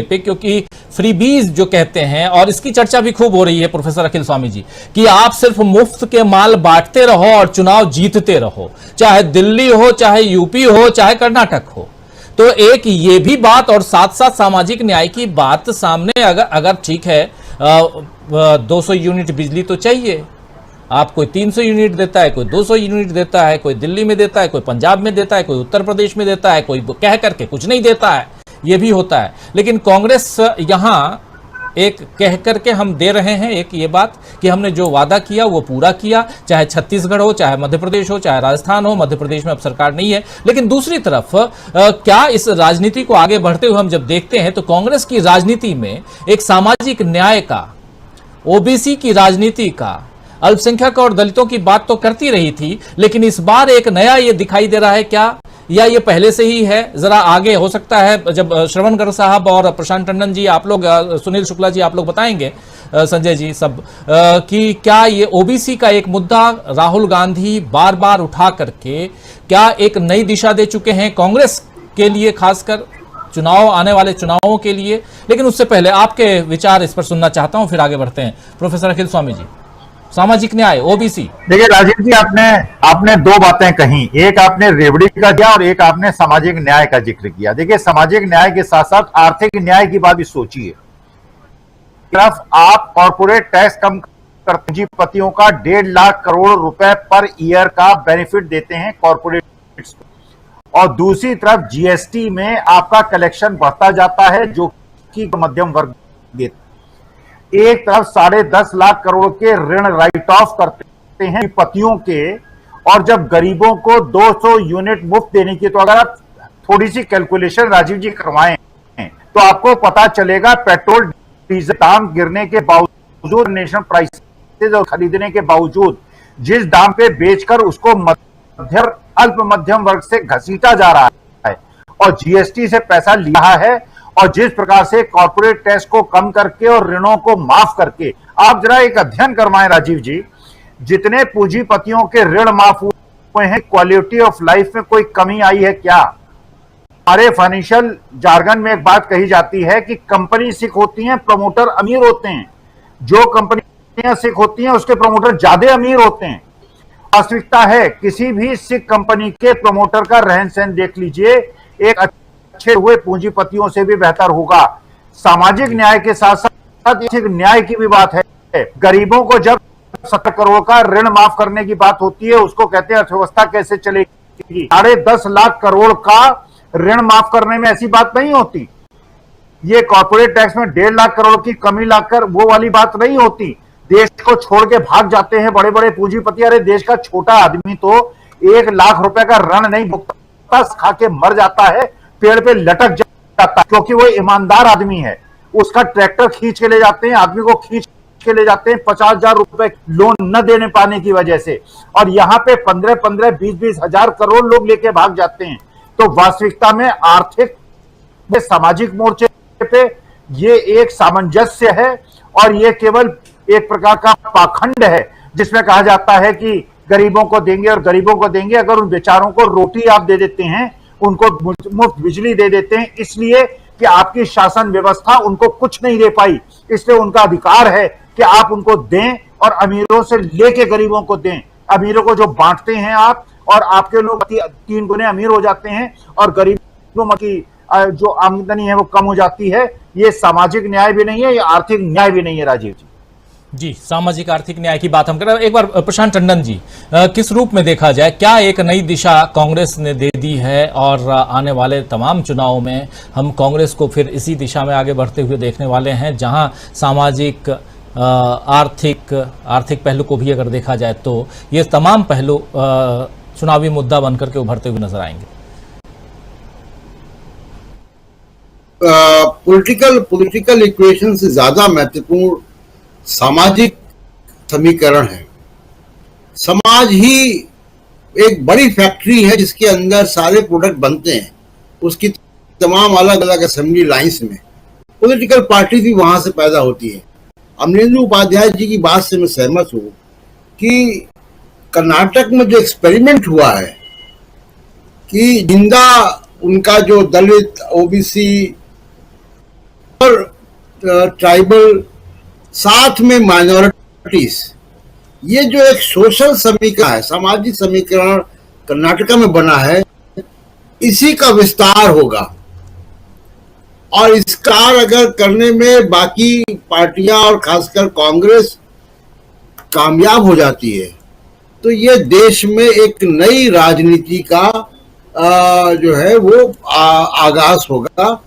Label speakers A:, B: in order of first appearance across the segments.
A: पे, क्योंकि फ्रीबीज जो कहते हैं, और इसकी चर्चा भी खूब हो रही है प्रोफेसर अखिल स्वामी जी, कि आप सिर्फ मुफ्त के माल बांटते रहो और चुनाव जीतते रहो, चाहे दिल्ली हो, चाहे यूपी हो, चाहे कर्नाटक हो। तो एक ये भी बात, और साथ साथ सामाजिक न्याय की बात सामने, अगर ठीक है 200 यूनिट बिजली तो चाहिए, आप कोई 300 यूनिट देता है, कोई 200 यूनिट देता है, कोई दिल्ली में देता है, कोई पंजाब में देता है, कोई उत्तर प्रदेश में देता है, कोई कह करके कुछ नहीं देता है, ये भी होता है। लेकिन कांग्रेस यहां एक कह करके हम दे रहे हैं एक ये बात कि हमने जो वादा किया वो पूरा किया, चाहे छत्तीसगढ़ हो, चाहे मध्य प्रदेश हो, चाहे राजस्थान हो। मध्य प्रदेश में अब सरकार नहीं है। लेकिन दूसरी तरफ क्या इस राजनीति को आगे बढ़ते हुए हम जब देखते हैं तो कांग्रेस की राजनीति में एक सामाजिक न्याय का, ओबीसी की राजनीति का, अल्पसंख्यक और दलितों की बात तो करती रही थी, लेकिन इस बार एक नया ये दिखाई दे रहा है क्या, या ये पहले से ही है? जरा आगे हो सकता है जब श्रवण गर्ग साहब और प्रशांत टंडन जी, आप लोग, सुनील शुक्ला जी, आप लोग बताएंगे, संजय जी सब, कि क्या ये ओबीसी का एक मुद्दा राहुल गांधी बार बार उठा करके क्या एक नई दिशा दे चुके हैं कांग्रेस के लिए, खासकर चुनाव, आने वाले चुनावों के लिए? लेकिन उससे पहले आपके विचार इस पर सुनना चाहता हूं, फिर आगे बढ़ते हैं। प्रोफेसर अखिल स्वामी जी, सामाजिक न्याय, ओबीसी।
B: देखिए राजीव जी, आपने दो बातें कही, एक आपने रेवड़ी का किया और एक आपने सामाजिक न्याय का जिक्र किया। देखिए, सामाजिक न्याय के साथ साथ आर्थिक न्याय की बात भी सोचिए। तरफ आप कॉर्पोरेट टैक्स कम कर पूंजीपतियों का 1.5 लाख करोड़ रुपए पर ईयर का बेनिफिट देते हैं कॉर्पोरेट, और दूसरी तरफ जीएसटी में आपका कलेक्शन बढ़ता जाता है जो कि मध्यम वर्ग देता। एक तरफ 10.5 लाख करोड़ के ऋण राइट ऑफ करते हैं पतियों के, और जब गरीबों को 200 यूनिट मुफ्त देने की, तो अगर आप थोड़ी सी कैलकुलेशन राजीव जी करवाएं तो आपको पता चलेगा पेट्रोल डीजल दाम गिरने के बावजूद, नेशनल प्राइसेस खरीदने के बावजूद, जिस दाम पे बेचकर उसको अल्प मध्यम वर्ग से घसीटा जा रहा है और जीएसटी से पैसा लिया है, और जिस प्रकार से कॉर्पोरेट टैक्स को कम करके और ऋणों को माफ करके, आप जरा एक अध्ययन करवाएं राजीव जी, जितने पूंजीपतियों के ऋण माफ हुए हैं, क्वालिटी ऑफ लाइफ में कोई कमी आई है क्या? हमारे फाइनेंशियल जार्गन में एक बात कही जाती है कि कंपनी सिख होती है, प्रमोटर अमीर होते हैं। जो कंपनियां सिख होती हैं उसके प्रमोटर ज्यादा अमीर होते हैं। वास्तविकता है, किसी भी सिख कंपनी के प्रमोटर का रहन सहन देख लीजिए, एक अच्छे हुए पूंजीपतियों से भी बेहतर होगा। सामाजिक न्याय के साथ साथ आर्थिक न्याय की भी बात है। गरीबों को जब 70 करोड़ का ऋण माफ करने की बात होती है, उसको कहते हैं अर्थव्यवस्था कैसे चलेगी। 10.5 लाख करोड़ का ऋण माफ करने में ऐसी बात नहीं होती। ये कॉर्पोरेट टैक्स में 1.5 लाख करोड़ की कमी लाकर वो वाली बात नहीं होती। देश को छोड़ के भाग जाते हैं बड़े बड़े पूंजीपति। अरे देश का छोटा आदमी तो 1 लाख रुपए का ऋण नहीं भुगता, खा के मर जाता है, पेड़ पे लटक जाता है, क्योंकि वो ईमानदार आदमी है। उसका ट्रैक्टर खींच के ले जाते हैं, आदमी को खींच के ले जाते हैं 50,000 रुपए लोन न देने पाने की वजह से, और यहाँ पे 15-15, 20-20 हजार करोड़ लोग लेके भाग जाते हैं। तो वास्तविकता में आर्थिक सामाजिक मोर्चे पे ये एक सामंजस्य है, और ये केवल एक प्रकार का पाखंड है जिसमें कहा जाता है कि गरीबों को देंगे और गरीबों को देंगे। अगर उन बेचारों को रोटी आप दे देते हैं, उनको मुफ्त बिजली दे देते हैं, इसलिए कि आपकी शासन व्यवस्था उनको कुछ नहीं दे पाई, इसलिए उनका अधिकार है कि आप उनको दें और अमीरों से लेके गरीबों को दें। अमीरों को जो बांटते हैं आप, और आपके लोग 3 गुने अमीर हो जाते हैं और गरीबों की जो आमदनी है वो कम हो जाती है। ये सामाजिक न्याय भी नहीं है, ये आर्थिक न्याय भी नहीं है राजीव जी।
A: जी, सामाजिक आर्थिक न्याय की बात हम कर रहे हैं। एक बार प्रशांत टंडन जी, किस रूप में देखा जाए, क्या एक नई दिशा कांग्रेस ने दे दी है, और आने वाले तमाम चुनावों में हम कांग्रेस को फिर इसी दिशा में आगे बढ़ते हुए देखने वाले हैं, जहां सामाजिक, आर्थिक पहलू को भी अगर देखा जाए तो ये तमाम पहलू चुनावी मुद्दा बनकर के उभरते हुए नजर आएंगे?
C: पॉलिटिकल इक्वेशन से ज्यादा महत्वपूर्ण सामाजिक समीकरण है। समाज ही एक बड़ी फैक्ट्री है जिसके अंदर सारे प्रोडक्ट बनते हैं, उसकी तमाम अलग अलग असेंबली लाइंस में पॉलिटिकल पार्टी भी वहां से पैदा होती है। अमरेंद्र उपाध्याय जी की बात से मैं सहमत हूं कि कर्नाटक में जो एक्सपेरिमेंट हुआ है कि जिंदा उनका जो दलित, ओबीसी ट्राइबल, साथ में माइनॉरिटीज, ये जो एक सोशल समीकरण है, सामाजिक समीकरण कर्नाटका में बना है, इसी का विस्तार होगा। और इसका अगर करने में बाकी पार्टियां और खासकर कांग्रेस कामयाब हो जाती है तो ये देश में एक नई राजनीति का जो है वो आगाज होगा।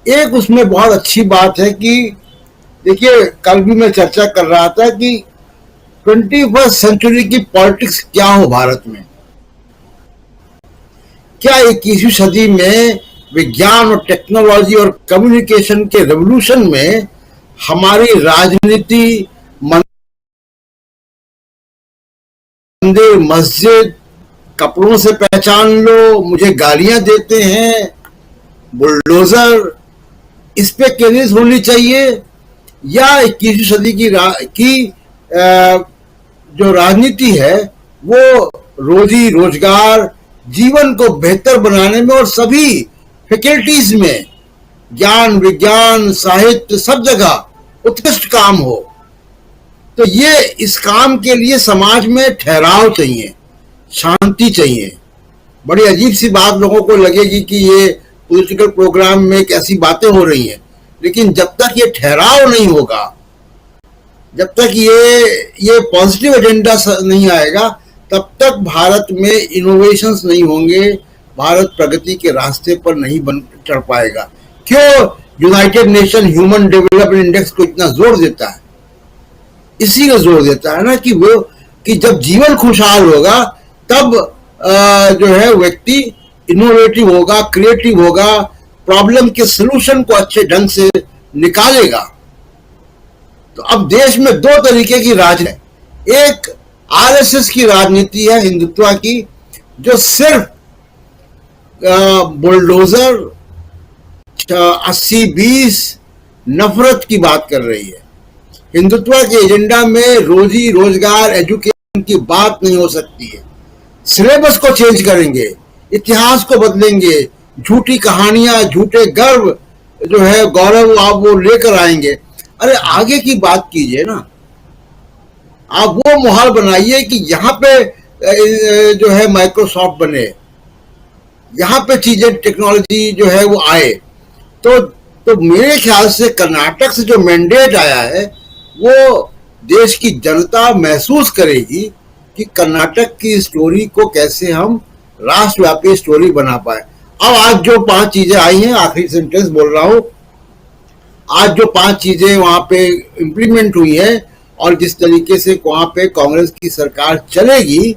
C: एक उसमें बहुत अच्छी बात है कि देखिए, कल भी मैं चर्चा कर रहा था कि 21st सेंचुरी की पॉलिटिक्स क्या हो भारत में। क्या 21वीं सदी में विज्ञान और टेक्नोलॉजी और कम्युनिकेशन के रेवोल्यूशन में हमारी राजनीति, मंदिर, मस्जिद, कपड़ों से पहचान लो, मुझे गालियां देते हैं, बुलडोजर, इस पे केंद्रित होनी चाहिए, या 21वीं सदी की जो राजनीति है वो रोजी रोजगार, जीवन को बेहतर बनाने में और सभी फैकल्टीज में, ज्ञान, विज्ञान, साहित्य, सब जगह उत्कृष्ट काम हो। तो ये इस काम के लिए समाज में ठहराव चाहिए, शांति चाहिए। बड़ी अजीब सी बात लोगों को लगेगी कि ये पॉलिटिकल प्रोग्राम में कैसी बातें हो रही हैं, लेकिन जब तक ये ठहराव नहीं होगा, जब तक ये पॉजिटिव एजेंडा नहीं आएगा, तब तक भारत में इनोवेशंस नहीं होंगे, भारत प्रगति के रास्ते पर नहीं चढ़ पाएगा। क्यों United nation human development index को इतना जोर देता है? इसीलिए जोर देता है ना कि जब जीवन खुशहाल होगा तब जो है व्यक्ति इनोवेटिव होगा, क्रिएटिव होगा, प्रॉब्लम के सलूशन को अच्छे ढंग से निकालेगा। तो अब देश में दो तरीके की राजनीति, एक आरएसएस की राजनीति है हिंदुत्व की, जो सिर्फ बुलडोजर 80-20 नफरत की बात कर रही है। हिंदुत्व के एजेंडा में रोजी रोजगार, एजुकेशन की बात नहीं हो सकती है। सिलेबस को चेंज करेंगे, इतिहास को बदलेंगे, झूठी कहानियां, झूठे गर्व जो है गौरव आप वो लेकर आएंगे। अरे आगे की बात कीजिए ना, आप वो माहौल बनाइए कि यहाँ पे जो है माइक्रोसॉफ्ट बने, यहाँ पे चीजें, टेक्नोलॉजी जो है वो आए। तो मेरे ख्याल से कर्नाटक से जो मैंडेट आया है वो देश की जनता महसूस करेगी कि कर्नाटक की स्टोरी को कैसे हम राष्ट्रव्यापी स्टोरी बना पाए। अब आज जो 5 चीजें आई हैं, आखिरी सेंटेंस बोल रहा हूं, आज जो 5 चीजें वहां पे इंप्लीमेंट हुई है और जिस तरीके से वहां पे कांग्रेस की सरकार चलेगी,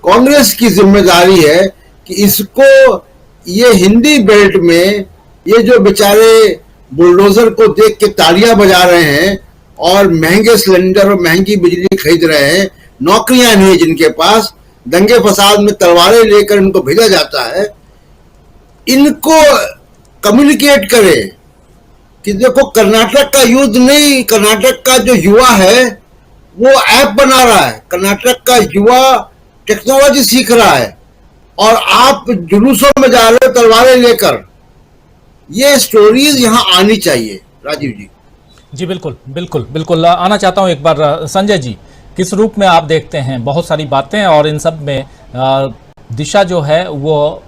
C: कांग्रेस की जिम्मेदारी है कि इसको, ये हिंदी बेल्ट में ये जो बेचारे बुलडोजर को देख के तालियां बजा रहे हैं और महंगे सिलेंडर और महंगी बिजली खरीद रहे हैं, नौकरियां नहीं है जिनके पास, दंगे फसाद में तलवारें लेकर इनको भेजा जाता है, इनको कम्युनिकेट करे कि देखो कर्नाटक का युद्ध नहीं, कर्नाटक का जो युवा है वो ऐप बना रहा है, कर्नाटक का युवा टेक्नोलॉजी सीख रहा है और आप जुलूसों में जा रहे हो तलवारें लेकर। ये स्टोरीज यहां आनी चाहिए। राजीव जी।
A: जी बिल्कुल बिल्कुल बिल्कुल, आना चाहता हूं एक बार संजय जी, किस रूप में आप देखते हैं बहुत सारी बातें और इन सब में दिशा जो है वो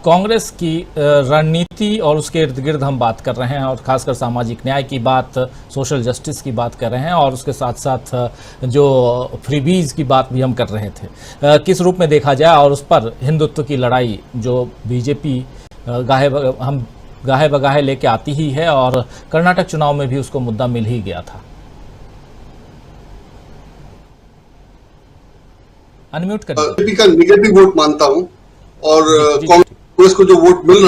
A: कांग्रेस की रणनीति और उसके इर्द गिर्द हम बात कर रहे हैं और खासकर सामाजिक न्याय की बात, सोशल जस्टिस की बात कर रहे हैं और उसके साथ साथ जो फ्रीबीज की बात भी हम कर रहे थे। किस रूप में देखा जाए और उस पर हिंदुत्व की लड़ाई जो बीजेपी गाहे बगाहे लेके आती ही है और कर्नाटक चुनाव में भी उसको मुद्दा मिल ही गया था। अनम्यूट करिए।
D: निगेटिव वोट मानता हूं और कांग्रेस को जो वोट मिल रहा